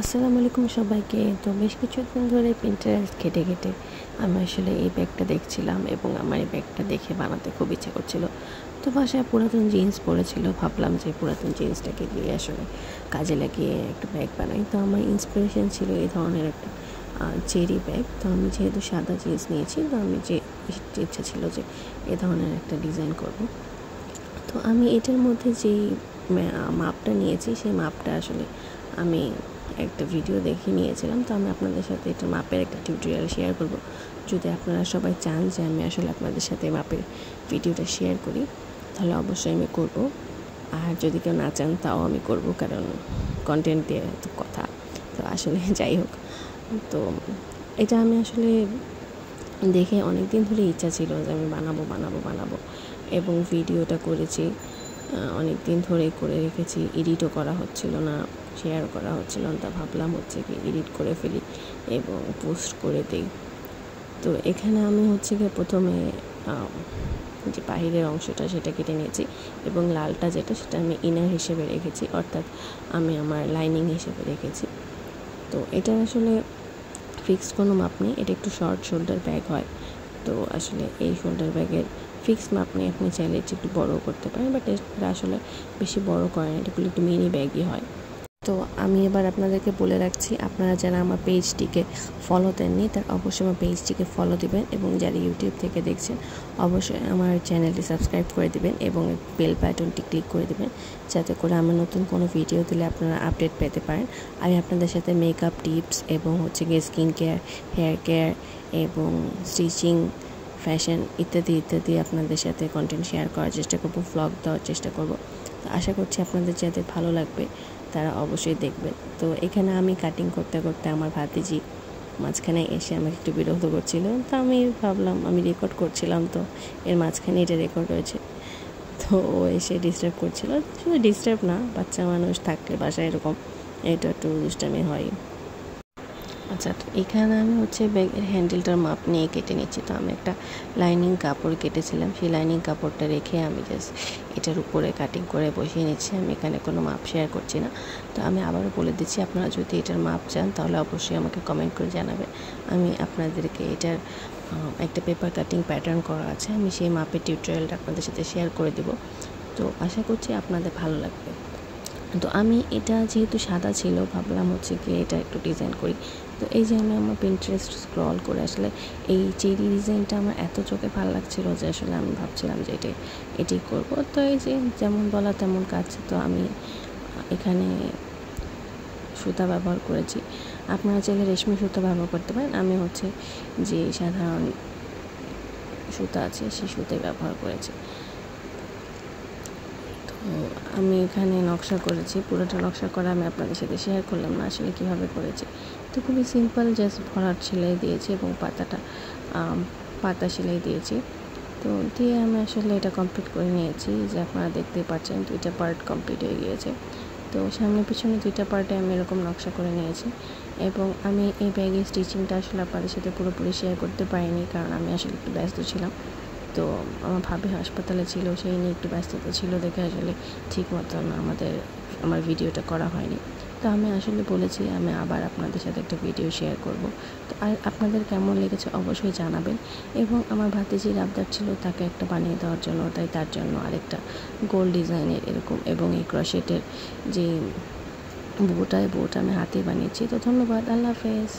আসসালামু আলাইকুম সবাইকে। তো বেশ কিছুদিন ধরে Pinterest ঘেঁটে ঘেঁটে আমি আসলে এই ব্যাগটা দেখছিলাম এবং আমার এই ব্যাগটা দেখে বানাতে খুব ইচ্ছা করছিল। তো বাসায় পুরাতন জিন্স পড়েছিল, ভাবলাম যে পুরাতন জিন্সটাকে দিয়ে আসলে কাজে লাগিয়ে একটা ব্যাগ বানাই। তো আমার ইন্সপিরেশন ছিল এই ধরনের একটা চেরি ব্যাগ। তো আমি যেহেতু সাদা জিন্স নিয়েছি, তো আমি যে ইচ্ছা ছিল যে এ ধরনের একটা ডিজাইন করব। তো আমি এটার মধ্যে যেই মাপটা নিয়েছি, সেই মাপটা আসলে আমি একটা ভিডিও দেখে নিয়েছিলাম। তো আমি আপনাদের সাথে এটা মাপের একটা টিউটোরিয়াল শেয়ার করব। যদি আপনারা সবাই চান যে আমি আসলে আপনাদের সাথে মাপের ভিডিওটা শেয়ার করি, তাহলে অবশ্যই আমি করব। আর যদি কেউ না চান তাও আমি করব, কারণ কন্টেন্ট দিয়ে তো কথা। তো আসলে যাই হোক, তো এটা আমি আসলে দেখে অনেক দিন ধরে ইচ্ছা ছিল যে আমি বানাবো এবং ভিডিওটা করেছি অনেক দিন ধরেই করে রেখেছি। এডিটও করা হচ্ছিল না, শেয়ার করা হচ্ছিল না। তা ভাবলাম হচ্ছে কি এডিট করে ফেলি এবং পোস্ট করে দিই। তো এখানে আমি হচ্ছে গিয়ে প্রথমে যে বাহিরের অংশটা সেটা কেটে নিয়েছি এবং লালটা যেটা সেটা আমি ইনার হিসেবে রেখেছি, অর্থাৎ আমি আমার লাইনিং হিসেবে রেখেছি। তো এটা আসলে ফিক্সড কোনো মাপ নেই, এটা একটু শর্ট শোল্ডার ব্যাগ হয়। তো আসলে এই শোল্ডার ব্যাগের ফিক্সড মাপ নেই, আপনি চাইলে একটু বড়ও করতে পারেন, বাট এটা আসলে বেশি বড় করে না, এটাগুলো একটু মিনি ব্যাগই হয়। তো আমি এবার আপনাদেরকে বলে রাখছি, আপনারা যারা আমার পেজটিকে ফলো দেননি তারা অবশ্যই আমার পেজটিকে ফলো দিবেন, এবং যারা ইউটিউব থেকে দেখছেন অবশ্যই আমার চ্যানেলটি সাবস্ক্রাইব করে দিবেন এবং বেল বাটনটি ক্লিক করে দিবেন, যাতে করে আমার নতুন কোনো ভিডিও দিলে আপনারা আপডেট পেতে পারেন। আমি আপনাদের সাথে মেকআপ টিপস এবং হচ্ছে গিয়ে স্কিন কেয়ার, হেয়ার কেয়ার এবং স্টিচিং, ফ্যাশন ইত্যাদি আপনাদের সাথে কন্টেন্ট শেয়ার করার চেষ্টা করব, ভ্লগ দেওয়ার চেষ্টা করব। তো আশা করছি আপনাদের যাদের ভালো লাগবে তারা অবশ্যই দেখবেন। তো এখানে আমি কাটিং করতে করতে আমার ভাতিজি মাঝখানে এসে আমাকে একটু বিরক্ত করছিল। তো আমি ভাবলাম আমি রেকর্ড করছিলাম, তো এর মাঝখানে এটা রেকর্ড হয়েছে। তো ও এসে ডিস্টার্ব করছিল। শুধু ডিস্টার্ব না, বাচ্চা মানুষ থাকলে বাসায় এরকম এটা একটু দুষ্টামি হয়। আচ্ছা, তো এখানে আমি হচ্ছে ব্যাগের হ্যান্ডেলটার মাপ নিয়ে কেটে নিচ্ছি। তো আমি একটা লাইনিং কাপড় কেটেছিলাম, সেই লাইনিং কাপড়টা রেখে আমি জাস্ট এটার উপরে কাটিং করে বসিয়ে নিচ্ছি। আমি এখানে কোনো মাপ শেয়ার করছি না। তো আমি আবারও বলে দিচ্ছি, আপনারা যদি এটার মাপ চান তাহলে অবশ্যই আমাকে কমেন্ট করে জানাবেন। আমি আপনাদেরকে এটার একটা পেপার কাটিং প্যাটার্ন করা আছে, আমি সেই মাপের টিউটোরিয়ালটা আপনাদের সাথে শেয়ার করে দেবো। তো আশা করছি আপনাদের ভালো লাগবে। তো আমি এটা যেহেতু সাদা ছিল, ভাবলাম হচ্ছে কি এটা একটু ডিজাইন করি। তো এই যে আমি আমার Pinterest স্ক্রল করে আসলে এই চেরি ডিজাইনটা আমার এত চোখে ভালো লাগছিল যে আসলে আমি ভাবছিলাম যে এটি করব। তো এই যে যেমন বলা তেমন কাজ। তো আমি এখানে সুতা ব্যবহার করেছি, আপনারা চাইলে রেশমি সুতা ব্যবহার করতে পারেন। আমি হচ্ছে যে সাধারণ সুতা আছে সেই সুতাই ব্যবহার করেছি। আমি এখানে নকশা করেছি, পুরোটা নকশা করা আমি আপনাদের সাথে শেয়ার করলাম না আসলে কীভাবে করেছি। তো খুবই সিম্পল, জাস্ট ভরাট সেলাই দিয়েছি এবং পাতা সেলাই দিয়েছি। তো দিয়ে আমি আসলে এটা কমপ্লিট করে নিয়েছি, যে আপনারা দেখতেই পাচ্ছেন 2টা পার্ট কমপ্লিট হয়ে গিয়েছে। তো সামনে পিছনে 2টা পার্টে আমি এরকম নকশা করে নিয়েছি। এবং আমি এই ব্যাগের স্টিচিংটা আসলে আপনাদের সাথে পুরোপুরি শেয়ার করতে পারিনি, কারণ আমি আসলে একটু ব্যস্ত ছিলাম। তো আমার ভাবি হাসপাতালে ছিল, সেই নিয়ে একটু ব্যস্ততা ছিল দেখে আসলে ঠিক মতন আমার ভিডিওটা করা হয়নি। তো আমি আসলে বলেছি আমি আবার আপনাদের সাথে একটা ভিডিও শেয়ার করব। তো আর আপনাদের কেমন লেগেছে অবশ্যই জানাবেন। এবং আমার ভাতিজির আবদার ছিল তাকে একটা বানিয়ে দেওয়ার জন্য, তাই তার জন্য আরেকটা গোল ডিজাইনের এরকম এবং এই ক্রশেটের যে বোটা আমি হাতে বানিয়েছি। তো ধন্যবাদ, আল্লাহ হাফেজ।